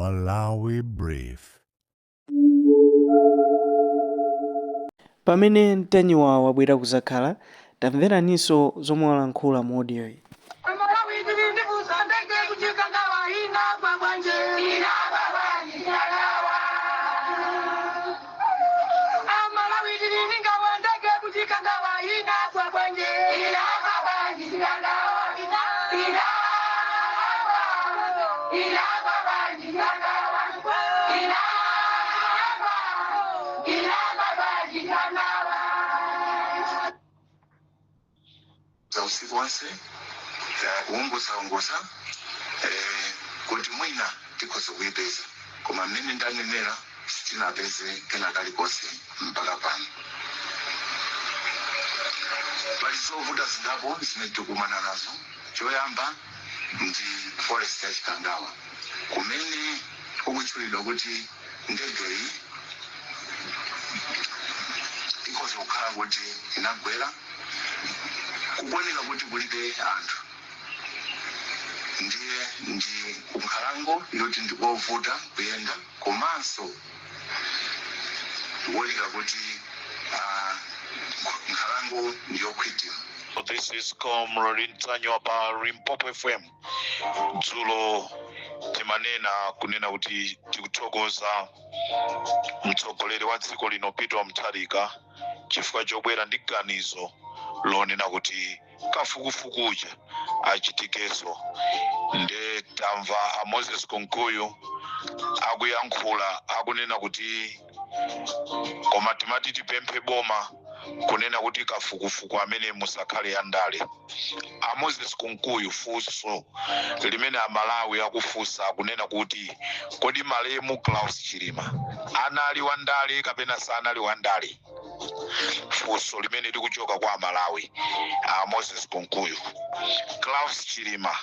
Malawi Brief. Pamene mtenyiwa wabwera kuzakhala, tamveraninso zomwe walankhula mu audio iyi. za usiku wonse kuongoza kuti mwina tikhoza kuyipeza koma mmene ndanenera sitinapeze kena kalikonse mpaka pano. Pali zovuta zingapo zimene tikumana nazo. Choyamba ndi forest ya Chikangawa kumene kukutchulidwa kuti ndege iyi ikhoza kukhala kuti inagwera kuoneka kuti kulibe anthu, ndiye ndi nkhalango yoti ndikovuta kuyenda komanso kuoneka kuti nkhalango ndiyokhwitima. This is Comrade Ntanywa pa Limpopo FM. Dzulo timanena kunena kuti tikuthokoza mtsogoleri wa dziko lino Peter Mutharika chifukwa chobwera ndi ganizo lonena kuti kafukufukuja achitikeso. Nde tamva a Moses Konkoyo akuyankhula akunena kuti koma timati tipemphe boma kunena kuti kafukufuku amene musakhale andale. A Moses Konkoyo funso limene amalawi akufunsa kunena kuti kodi malemu Klaus Chilima anali wandale kapena sanali wandale. Funso limene likuchoka kwa Malawi. A Moses Konkoyo, Klaus Chilima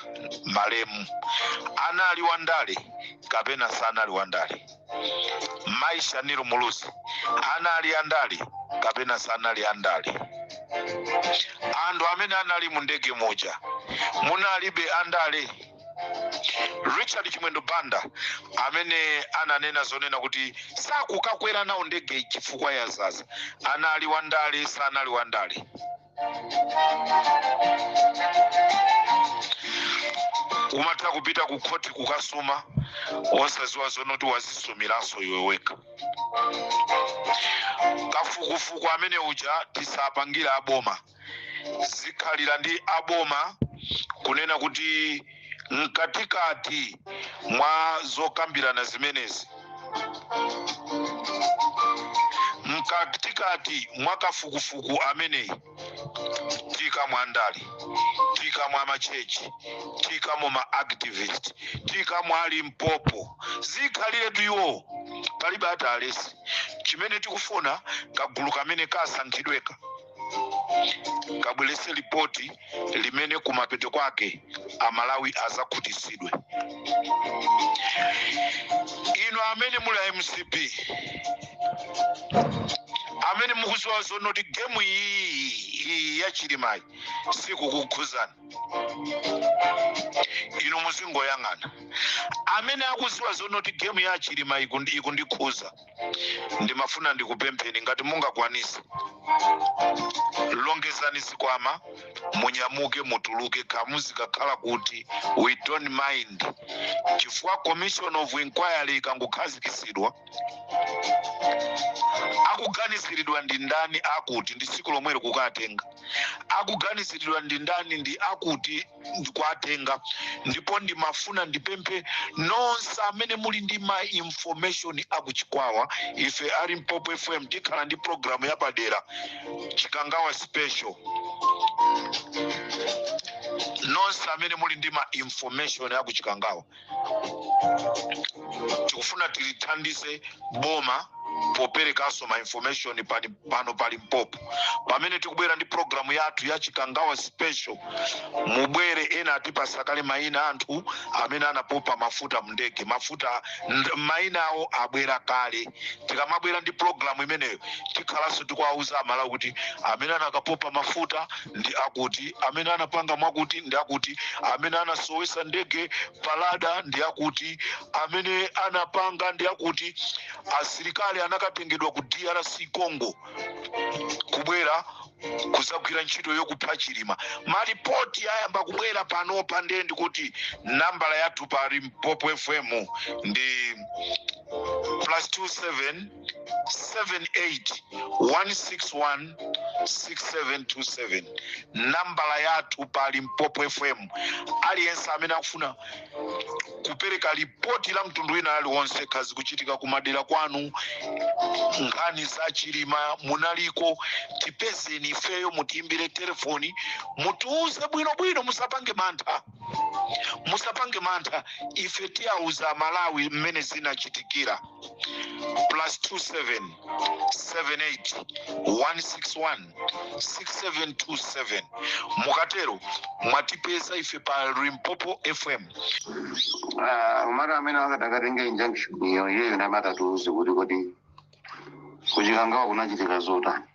malemu anali wandale kapena sanali wandale. Maisha Nilo Mulusi anali andale kapena sanali andale. Andu amene anali mu ndege moja munalibe andale. Richard Chimwendo Banda amene ananena zonena kuti sakukakwera nawo ndege chifukwa ya zaza anali wandale sanali wandale. Umata kupita ku koti kukasuma osaziwa zonoti wazisumiranso iwe weka. Kafukufuku amene uja tisapangira aboma zikhalira ndi aboma kunena kuti mkatikati mwa zokambirana zimenezi, mkatikati mwa kafukufuku ameneyi tika mwandali, tika mwa machechi, tika mwa activist, tika mwa Limpopo zikhalire tuyo palibe atalesi. Chimene tikufuna kagulu kamene kasankhidweka kabwelese ripoti limene kumapeto kwake amalawi azakhutisidwe. Ino amene muli MCP amene mukuziwa zonoti gemu iyi ya Chilimayi sikukukhuzani, ino muzingoyang'ana. Amene akuziwa zonoti gemu ya Chilimayi ikundikhuza ndimafuna ndikupempheni ngati mungakwanise longezani zikwama munyamuke mutuluke kamuzi kakhala kuti we don't mind chifukwa commission of inquiry ikangokhazikitsidwa akuganiziridwa ndi ndani akuti ndi tsiku lomwelo kukatenga, akuganiziridwa ndi ndani ndi akuti ndikwatenga. Ndipo ndimafuna ndipemphe nonse amene muli ndi ma information akuchikwawa ife ali Limpopo FM tikhala ndi program yapadera Chikangawa special. Nonse amene muli ndi ma information akuchikangawa tikufuna tilithandize boma poperekaso ma information pano pa Limpopo. Pamene tikubwera ndi programu yathu ya Chikangawa special, mubwere ena atipasakale maina anthu amene anapopa mafuta mndege. Mafuta maina awo abwera kale. Tikamabwera ndi programu imeneyo tikhalaso tikuwauza Amalawi kuti amene anakapopa mafuta ndi akuti, amene anapanga mwakuti ndi akuti, amene anasowesa ndege palada ndi akuti, amene anapanga ndi akuti. Asilikali anakatengedwa ku DRC Congo kubwera kuzagwira ntchito yokupha Chilima. Maripoti ayamba kubwera panopa ndendi kuti nambala yathu pa Limpopo FM ndi +27 78 161 6727. Nambala yathu pa Limpopo FM. Aliyense amene akufuna kupereka ripoti la mtundu wina aliwonse kazi kuchitika kumadera kwanu, nkhani za Chilima munaliko, tipezeni ifeyo, mutiimbire telefoni, mutiuze bwino, musapange mantha. Ife tiyauza Malawi mmene zinachitikira. +27 78 161 6727. Mukatero mwatipeza ife pa Limpopo FM. Mara amene akatakatenga injunction iyo na matatuzi kuti kuchikangawa kunachitika zotani.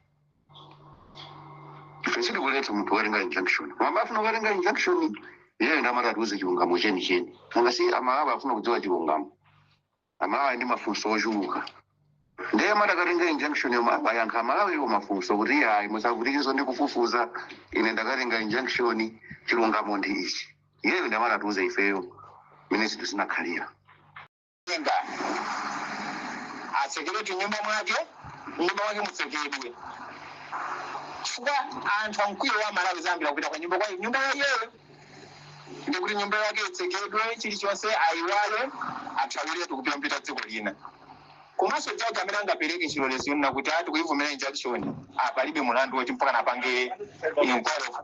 Ife sidi kuleta mtu watenga injunction. Mamba afuna kutenga injunction iyo na matatuzi chilungamo cheni. Ngasi Amalawi afuna kudziwa chilungamo. Amalawi ndi mafunso ochuluka. Ndiye matakatenga injunction yo mayankha Amalawi yo mafunso kuti hayi musakutikizo ndi kufufuza ine ndakatenga injunction chilungamo ndi ichi. Iyo ndi matatuzi ifeyo. Ministry sinakhalira. Asekereti nyumba mwake mutsekedwe. Chifukwa anthu amkwiyo wa Malawi zambira kupita kwa nyumba kwayo. Nyumba yayo ndikuti nyumba yake itsekedwe, chilichonse ayiwale, athawire tikupita mpita dziko lina. Komanso jaji amene angapereke chilolezo nakuti ati kuivumira injunction palibe mulandu woti mpaka napange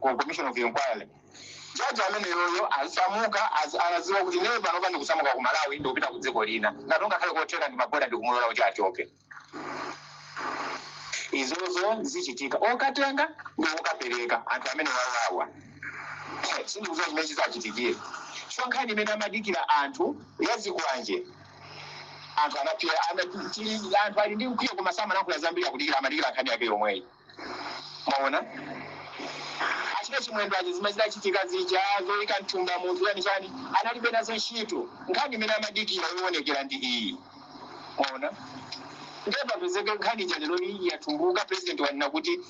commission of inquiry. Jaji amene yoyo asamuka anaziwa kuti leo panopa ndi kusamuka ku Malawi ndi kupita ku dziko lina. Ngatonga khale kotheka ndi maboda ndi kumulola kuti achoke. Izozo zichitika. Okatenga ndi okapereka anthu amene wawawa. Sindi kuzoa chimene chizachitikire. Nkhani imene amadikira anthu yazikwanje. Anthu anapia anthu ali ndi mkwiyo kumasama nakula zambiri kudikira amadikira nkhani yake yomweyi. Maona? Achine chimwendo achizimazira chitika zija zoika mtumba munthu yani chani analibe nazo ntchito. Nkhani imene amadikira yoonekera ndi iyi. Maona? Ndiye papezeke nkhani janeloni yatumbuka president wanena kuti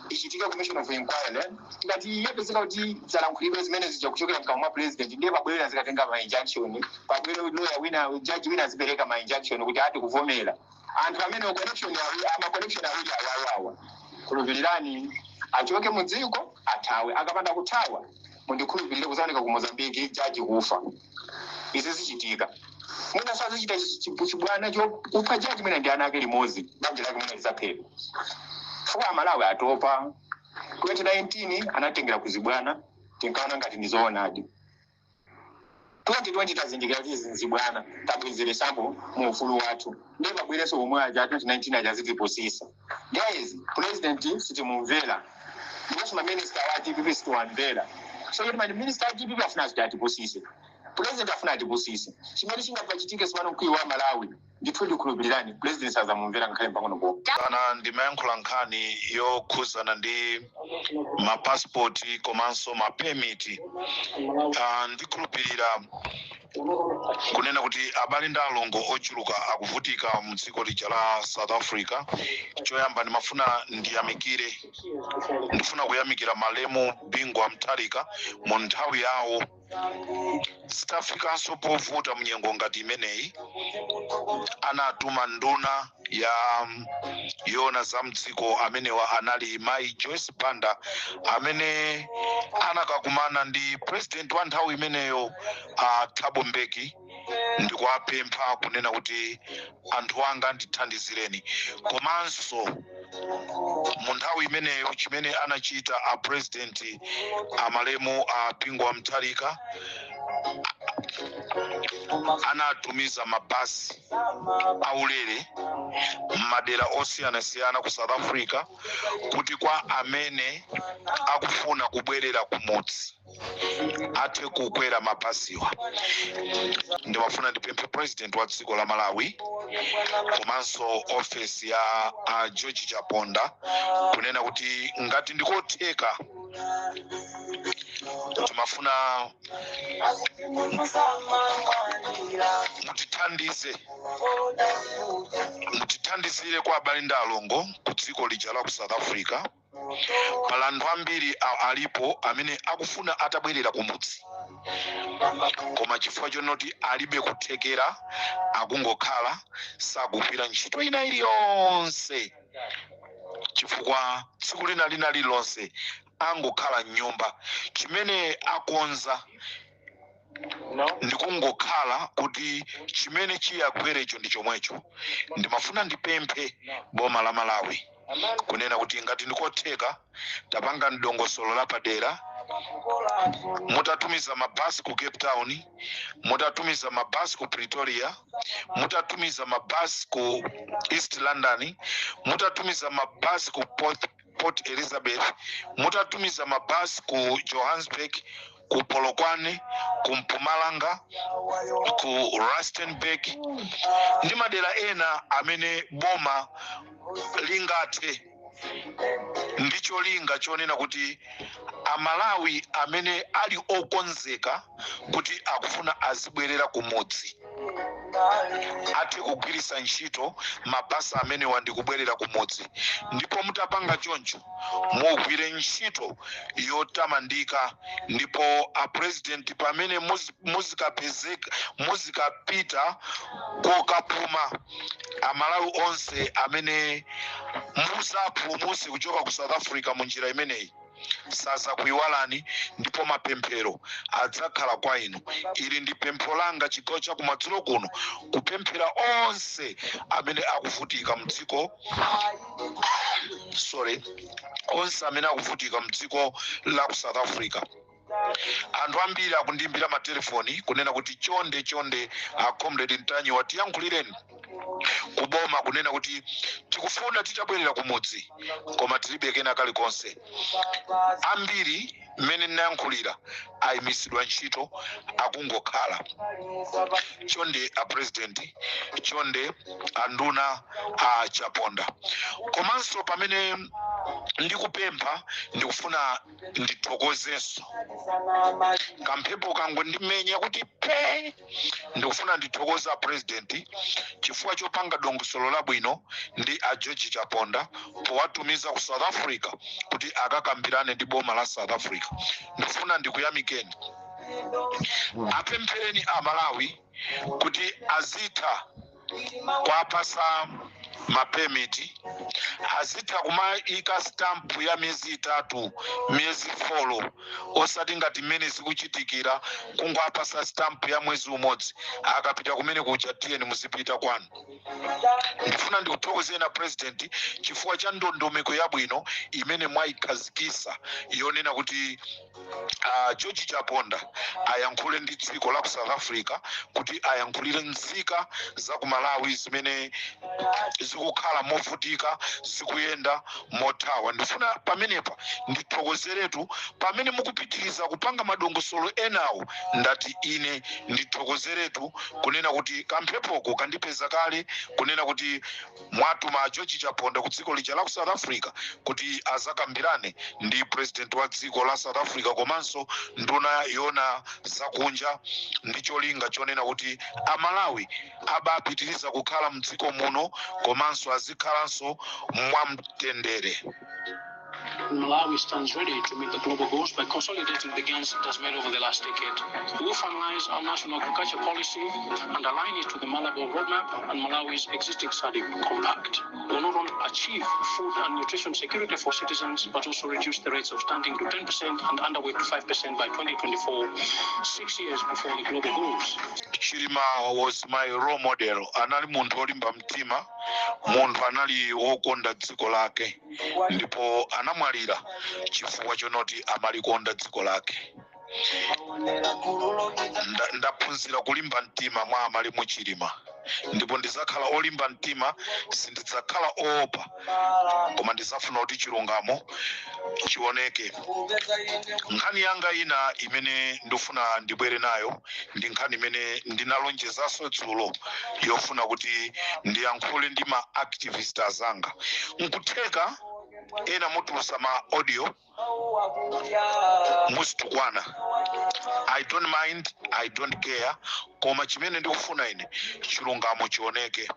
ichitika commission of inquiry ngati yapezeka kuti zalankhulidwe zimene zija kuchokera mkamwa president ndiye pabwera zikatenga ma injunction pabwera lawyer wina judge wina zipereka ma injunction kuti ati kuvomera anthu amene connection ama connection awiri ayawawa kuluvirirani achoke mudziko athawe akapanda kuthawa mundikhulupirire kuzaoneka ku Mozambique judge kufa. Izi zichitika mwina sasa zichita chibwana kupha judge mwina ndi ana ake limodzi banja lake mwina lizaphedwa. Fuwa Malawi atopa 2019 anatengera kuzibwana tinkaona ngati ndizoonadi. 2020 tazindikira zizibwana tabwizire sample mu ufulu wathu ndiye babwireso omwe aja 2019 ajaziposisa. Guys, president sitimumvera ndipo ma minister wa TPP sitiwamvera. So yoti ma minister wa TPP afuna zitiposise. President afuna atiposise. Chimene chingapachitike sipano mkwiyo wa Malawi ndithu ndikhulupirirani president sazamumvera ngakhale pang'ono po. Kana ndimayankhula nkhani yokhuzana ndi mapasipoti komanso mapemiti. Ndikhulupirira kunena kuti abale ndi alongo ochuluka akuvutika mu dziko lija la South Africa. Choyamba ndifuna kuyamikira malemu Bingwa Mutharika mu nthawi yawo sitafikanso povuta mnyengo ngati imeneyi. Anatuma nduna ya yona za mdziko amenewa anali Mai Joyce Banda amene anakakumana ndi president wa nthawi imeneyo Thabo Mbeki ndikuwapempha kunena kuti anthu anga ndithandizireni. Komanso mu nthawi imeneyo chimene anachita president amalemu Bingwa Mutharika anatumiza mabasi aulere madera osiyanasiyana ku South Africa kuti kwa amene akufuna kubwerera kumudzi athe kukwera mabasiwa. Ndimafuna ndipemphe president wa dziko la Malawi komanso office ya George Chaponda kunena kuti ngati ndikotheka timafuna mutithandizire kwa abale ndi alongo ku dziko lija la ku South Africa. Palandu ambiri alipo amene akufuna atabwerera kumudzi koma chifukwa chonoti alibe kuthekera akungokhala sakugwira ntchito ina iliyonse chifukwa tsiku lina lililonse angokhala m'nyumba. Chimene akonza ndikungokhala kuti chimene chiyagwerecho ndi chomwecho. Ndimafuna ndipemphe boma la Malawi kunena kuti ngati ndikotheka tapanga ndongosolo lapadera, mutatumiza mabasi ku Cape Town, mutatumiza mabasi ku Pretoria, mutatumiza mabasi ku East London, mutatumiza mabasi ku Port Elizabeth, mutatumiza mabasi ku Johannesburg, ku Polokwane, ku Mpumalanga, ku Rustenburg ndi madera ena amene boma lingate. Ndicho linga chonena kuti Amalawi amene ali okonzeka kuti akufuna azibwerera kumudzi athe kugwirisa ntchito mabasi amene wandikubwerera kumudzi. Ndipo mutapanga choncho mugwire ntchito yotamandika, ndipo a president pamene muzikapita kokapuma Amalawi onse amene muzapulumutse kuchoka ku South Africa munjira imeneyi sasa kuiwalani, ndipo mapemphero adzakhala kwa inu. Ili ndi pempho langa chigawo cha kumadzulo kuno kupemphera onse amene akuvutika mdziko onse amene akuvutika mdziko la ku South Africa. Anthu ambiri akundimbira matelefoni kunena kuti chonde Comrade Ntanyi watiyankhulireni kuboma kunena kuti tikufuna titabwerera kumudzi koma tilibe kena kalikonse. Ambiri mmene ndinayankhulira ayimisidwa ntchito akungokhala. Chonde a president, chonde anduna a Chaponda. Komanso pamene ndikupempha ndikufuna ndithokozenso kamphepo kangu ndimenya kuti pe ndikufuna ndithokoza president chifukwa chopanga dongosolo labwino ndi a George Chaponda powatumiza ku South Africa kuti akakambirane ndi boma la South Africa. Ndikufuna ndikuyamikeni. Apemphereni a Malawi kuti azitha kwapasa mapemiti, azitha kumaika stamp ya miezi 3 miezi 4 osati ngati mmene zikuchitikira kungwapasa stamp ya mwezi umodzi akapita kumene kuja tiyeni muzipita kwanu. Ndifuna ndikuthokozeni president chifukwa cha ndondomeko yabwino imene mwayikhazikisa yonena kuti George Chaponda ayankhule ndi dziko la ku South Africa kuti ayankhulire nzika za ku Malawi zimene zikukhala movutika zikuyenda mothawa. Ndifuna pamenepa ndithokozeretu pamene mukupitiriza kupanga madongosolo enawo ndati ine ndithokozeretu kunena kuti kamphepoko kandipeza kale kunena kuti mwatuma George Chaponda ku dziko lija la ku South Africa kuti azakambirane ndi president wa dziko la South Africa komanso nduna yona zakunja ndi cholinga chonena kuti Amalawi abapitiriza kukhala mdziko muno komanso azikhalanso mwamtendere. Malawi stands ready to meet the global goals by consolidating the gains it has made over the last decade. We will finalize our national agriculture policy and align it to the Malabo roadmap and Malawi's existing SADC compact. We will not only achieve food and nutrition security for citizens, but also reduce the rates of stunting to 10% and underweight to 5% by 2024, 6 years before the global goals. Chilima was my role model. Anali munthu olimba mtima, munthu anali wokonda dziko lake, ndipo anamwalira chifukwa chonoti amalikonda dziko lake. ndaphunzira kulimba mtima mwa amali muchilima, ndipo ndizakhala olimba mtima, sindidzakhala oopa, koma ndizafuna kuti chilungamo chioneke. Nkhani yanga ina imene ndifuna ndibwere nayo ndi nkhani imene ndinalonjezaso dzulo, yofuna kuti ndiyankhule ndi ma activist azanga. Nkutheka ena mutulusa ma audio musitukwana. I don't mind, I don't care, koma chimene ndikufuna ine chilungamo chioneke.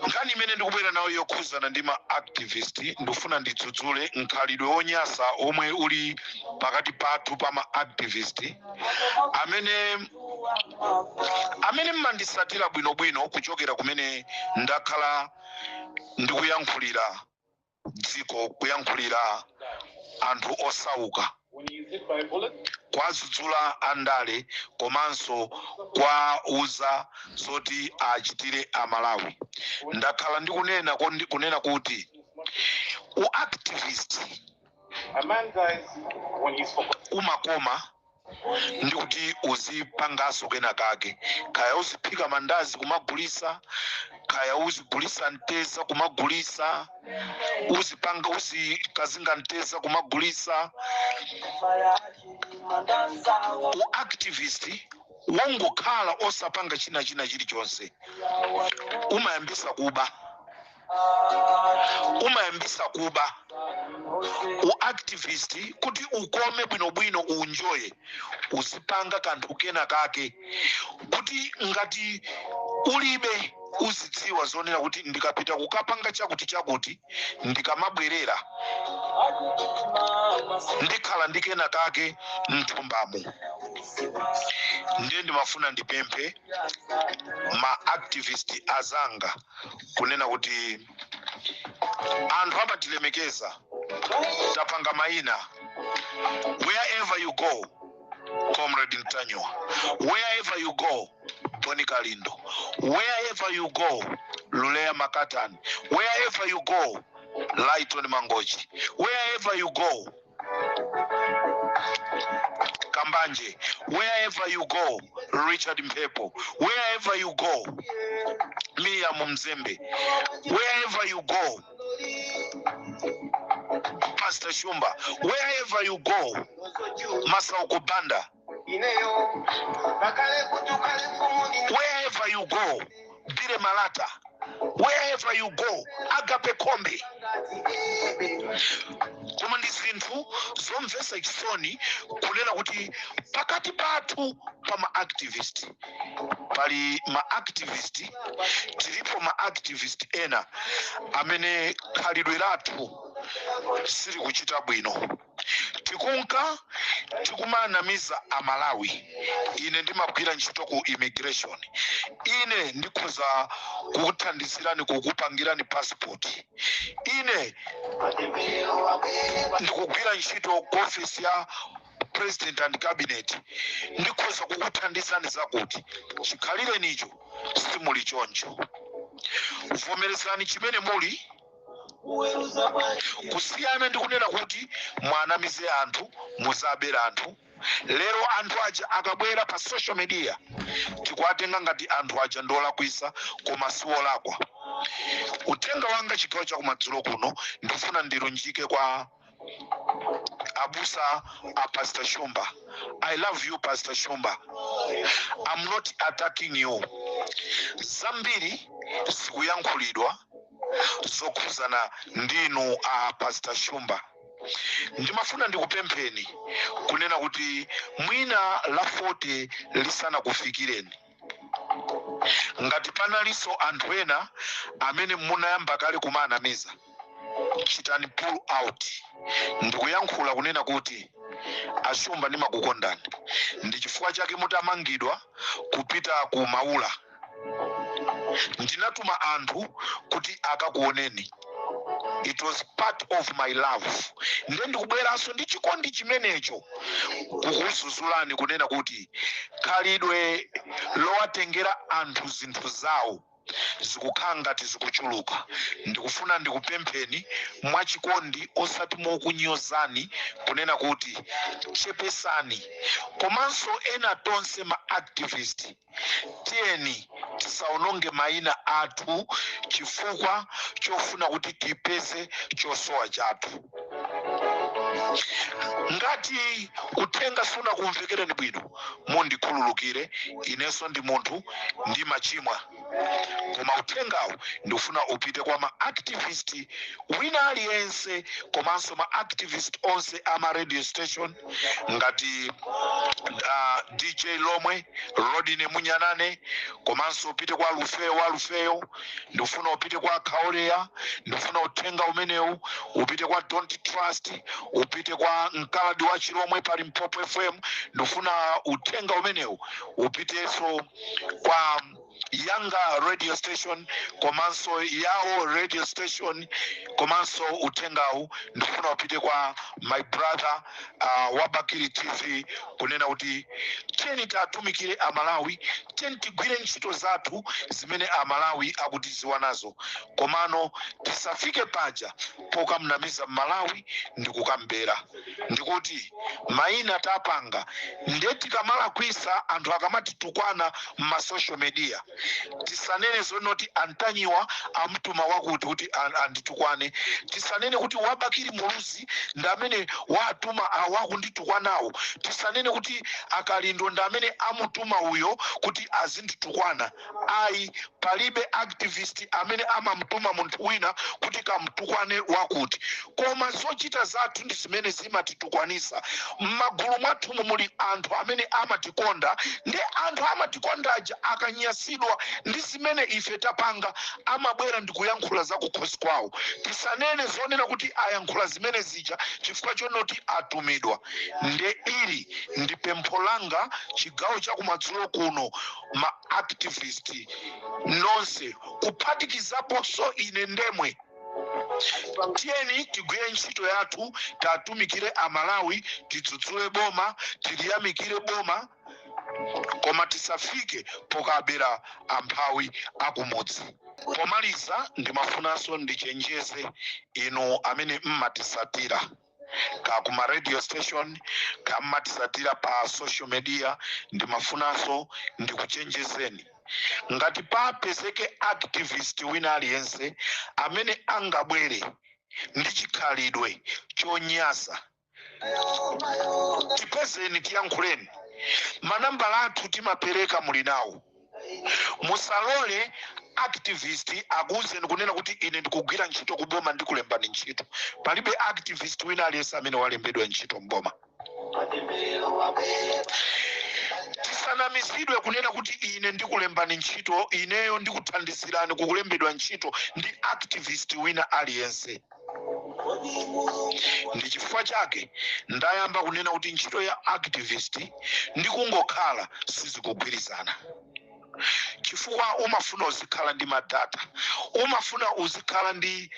Nkhani imene ndikubwera nayo yokhuzana ndi ma activist, ndifuna ndidzudzule nkhalidwe wonyasa omwe uli pakati pathu pa ma activist amene mmandisatira bwinobwino kuchokera kumene ndakhala ndikuyankhulira dziko, kuyankhulira anthu osauka, kwadzudzula andale, komanso kwauza zoti achitire amalawi. Ndakhala ndikunena kuti uactivist umakoma ndikuti uzipangaso kena kake, kaya uziphika mandazi kumagulisa, kaya uzigulisa nteza kumagulisa, uzikazinga nteza kumagulisa. Uactivist wongokhala osapanga china chilichonse, umayambisa kuba. Uactivist kuti ukome bwinobwino uenjoye, uzipanga kanthu kena kake, kuti ngati ulibe uzidziwa zonena kuti ndikapita kukapanga chakuti ndikamabwerera ndikhala ndikena kake mthumbamo. Ndiye ndimafuna ndipemphe ma activist azanga kunena kuti anthu amatilemekeza, tapanga maina. Wherever you go, Comrade Ntanywa, wherever you go, Tony Kalindo, wherever you go, Lulea Makatan, wherever you go, Lighton Mangochi, wherever you go, Kambanje, wherever you go, Richard Mpepo, wherever you go, Mia Mumzembe, wherever you go, Pastor Shumba, wherever you go, Masao Kubanda, wherever you go, Bire Malata, wherever you go, Agape Kombe. Koma ndi zinthu zomvetsa chisoni kunena kuti pakati pathu pa ma activist pali ma activist, tilipo ma activist ena amene khalidwe lathu sili kuchita bwino. Tikumanamiza amalawi. Ine ndimagwira ntchito ku immigration, ine ndikhoza kukuthandizirani kukupangirani passport, ine ndikugwira ntchito ku office ya president and cabinet, ndikhoza kukuthandizani zakuti. Chikhalire nicho simuli choncho. Vomerezani chimene muli, kusiyana ndikunena kuti mwanamize anthu, muzabera anthu. Lero anthu aja akabwera pa social media tikwatenga ngati anthu aja ndolakwisa, koma siwolakwa. Utenga wanga chigawo cha kumadzulo kuno ndifuna ndilunjike kwa abusa a Pastor Shumba. I love you, Pastor Shumba. I'm not attacking you. Zambiri zikuyankhulidwa zokhuzana ndinu a Pastor Shumba. Ndimafuna ndikupempheni kunena kuti mwina la 40 lisana kufikireni. Ngati panaliso anthu ena amene munayamba kale kumanamiza, chitani pull out. Ndikuyankhula kunena kuti Ashumba ndimakukondani, ndi chifukwa chake mutamangidwa kupita ku Maula. Ndinatuma anthu kuti akakuoneni. It was part of my love. Ndiye ndikubweranso ndi chikondi chimenecho kukuzuzulani kunena kuti khalidwe lowatengera anthu zinthu zawo zikukhala ngati zikuchuluka. Ndikufuna ndikupempheni mwachikondi osati mokunyozani kunena kuti chepesani. Komanso ena tonse ma activist tiyeni tisaononge mayina athu chifukwa chofuna kuti tipeze chosowa chathu. Ngati uthenga suna kumvekereni bwino mundikhululukire, inenso ndi munthu ndi machimwa. Koma uthengawo ndifuna upite kwa ma activist wina aliyense, komanso ma activist onse ama radio station ngati DJ Lomwe, Rodine Munyanane, komanso upite kwa Lufeyo, ndifuna upite kwa Kaoleya, ndifuna uthenga umenewu upite kwa Don't Trust, upite kwa Nkaladi wa Chiromwe pa Limpopo FM, ndifuna uthenga umenewu upiteso kwa Yanga radio station, komanso Yao radio station, komanso uthengawu ndifuna upite kwa my brother Wabakiri TV kunena kuti tiyeni tatumikire Amalawi, tiyeni tigwire ntchito zathu zimene Amalawi akutiziwa nazo. Komano tisafike paja pokamnamiza Malawi ndikukambera. Ndikuti mayina tapanga ndeti kamala kwisa anthu akamati tukwana ma social media. Tisanene zonoti Antanyiwa amtuma wakuti kuti anditukwane. Tisanene kuti Wabakiri Muluzi ndamene watuma awakunditukwana. Tisanene kuti Akalindo ndamene amutuma uyo kuti azinditukwana. Ai palibe activist amene amamtuma munthu wina kuti kamtukwane wakuti. Koma zochita zathu ndi zimene zimatitukwanisa. M'magulu mwathu muli anthu amene amatikonda, ndi anthu amatikonda aja akanyasidwa ndi zimene ife tapanga amabwera ndikuyankhula za kukhosi kwawo. Tisanene zonena kuti ayankhula zimene zija chifukwa chonoti atumidwa. Nde ili ndi pempho langa chigawo cha kumadzulo kuno ma activist nonse kuphatikizaponso ine ndemwe. Tiyeni tigwire ntchito yathu, tatumikire Amalawi, tidzudzule boma, tiliyamikire boma, koma tisafike pokabera amphawi akumudzi. Pomaliza ndimafunanso ndichenjeze inu amene mmatisatira ka kuma radio station, ka mmatisatira pa social media, ndimafunanso ndikuchenjezeni. Ngati papezeke activist wina aliyense amene angabwere ndi chikhalidwe chonyasa, tipezeni tiyankhuleni. Manambala athu timapereka muli nawo. Musalole activist akuze kunena kuti ine ndikugwira ntchito kuboma ndikulembani ntchito. Palibe activist wina aliyense amene walembedwa ntchito mboma. Tisanamizidwe kunena kuti ine ndikulembani ntchito, ineyo ndikuthandizirani kukulembedwa ntchito ndi activist wina aliyense. Ndi chifukwa chake ndayamba kunena kuti ntchito ya activist ndikungokhala sizikugwirizana. Chifukwa umafuna uzikhala ndi madata, umafuna uzikhala ndi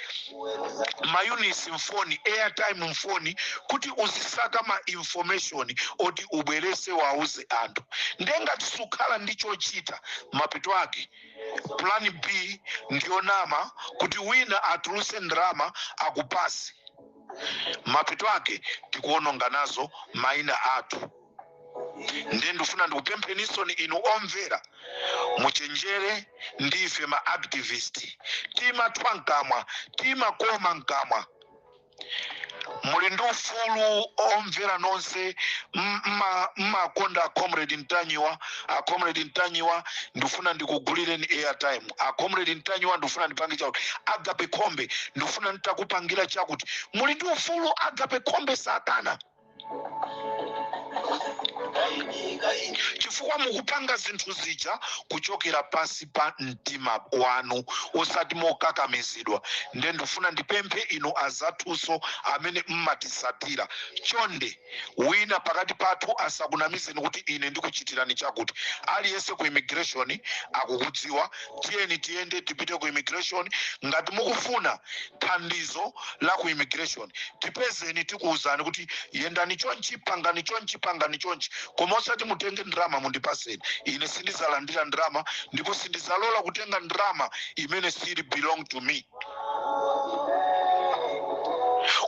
mayunisi mfoni, airtime mfoni, kuti uzisaka ma information oti ubwerese wauze anthu. Ndengati sukhala ndi chochita mapito ake, plan B ndiyo nama kuti wina atuluse ndrama akupasi. Mapito ake tikuononga nazo mayina athu. Ndifuna ndikupempheninso inu omvera muchenjere ndife ma activist. Timatwa nkamwa, timakoma nkamwa. Muli ndi ufulu omvera nonse mmakonda Comrade Ntanyiwa. Comrade Ntanyiwa ndifuna ndikugulireni airtime. Comrade Ntanyiwa ndifuna ndipange chakuti. Agape Kombe ndifuna nditakupangira chakuti. Muli ndi ufulu Agape Kombe satana. Chifukwa mukupanga zinthu zija kuchokera pasi pa mtima wanu osati mokakamizidwa. Ndifuna ndipemphe inu azathuso amene mmatisatira. Chonde wina pakati pathu asakunamizeni kuti ine ndikuchitirani chakuti. Aliyense ku immigration akukudziwa. Tiyeni tiyende tipite ku immigration. Ngati mukufuna thandizo la ku immigration, tipezeni tikuuzani kuti yendani chonchi, pangani chonchi, pangani chonchi. koma osati mutenge ndrama mundipaseni. Ine sindizalandira ndrama ndipo sindizalola kutenga ndrama imene sili belong to me.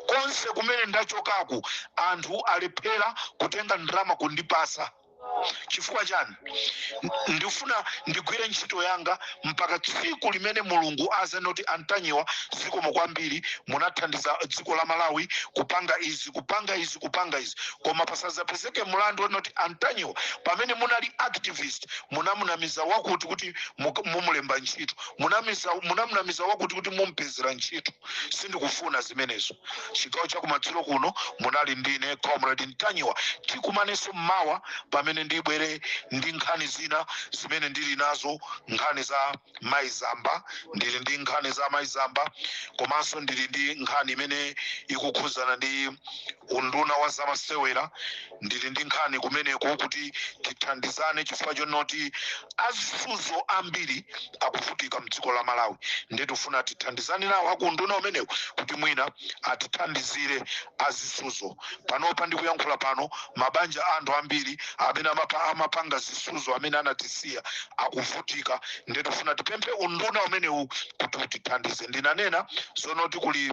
Konse kumene ndachokaku anthu alephera kutenga ndrama kundipasa. Chifukwa chani? Ndifuna ndigwire ntchito yanga mpaka tsiku limene Mulungu azanoti Antanyiwa zikomo kwambiri munathandiza dziko la Malawi kupanga izi. Koma pasazapezeke mulandu onoti Antanyiwa pamene munali activist munamunamiza wakuti kuti mumulemba ntchito, munamunamiza wakuti kuti mumpezera ntchito. Sindikufuna zimenezo. Chigawo chakumadzulo kuno munali ndine Comrade Ntanyiwa. Tikumanenso mmawa pamene ndibwere ndi nkhani zina zimene ndili nazo, nkhani za Maizamba. Ndili ndi nkhani za Maizamba, komanso ndili ndi nkhani imene ikukhuzana ndi unduna wa zamasewera. Ndili ndi nkhani kumeneko kuti tithandizane chifukwa chonoti azisuzo ambiri akuvutika mdziko la Malawi. Ndetufuna tithandizane nawo akunduna umenewo kuti mwina atithandizire azisuzo. Panopa ndikuyankhula pano mabanja anthu ambiri amene amapanga zisuzo amene anatisiya akuvutika. Ndetufuna tipemphe unduna umenewu kuti utithandize. Ndinanena zonoti kuli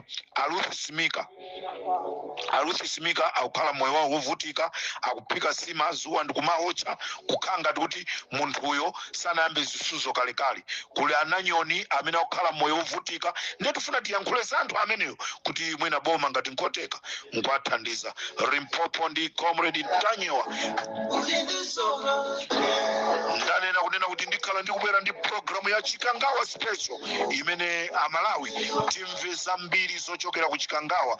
Aruthi Simika akukhala moyo wawo wovutika, akuphika sima zuwa ndikumaocha kukhanga kuti munthu uyo sanayambe zisuzo kalekale. Kuli Ananyoni amene akukhala moyo wovutika. Ndetufuna tiyankhule za anthu ameneyo kuti mwina boma ngati nkoteka nkwathandiza. Limpopo ndi Comrade Ntanyiwa. Ndanena kunena kuti ndikhala ndikubwera ndi programu ya Chikangawa special imene Amalawi timve zambiri zochokera ku Chikangawa.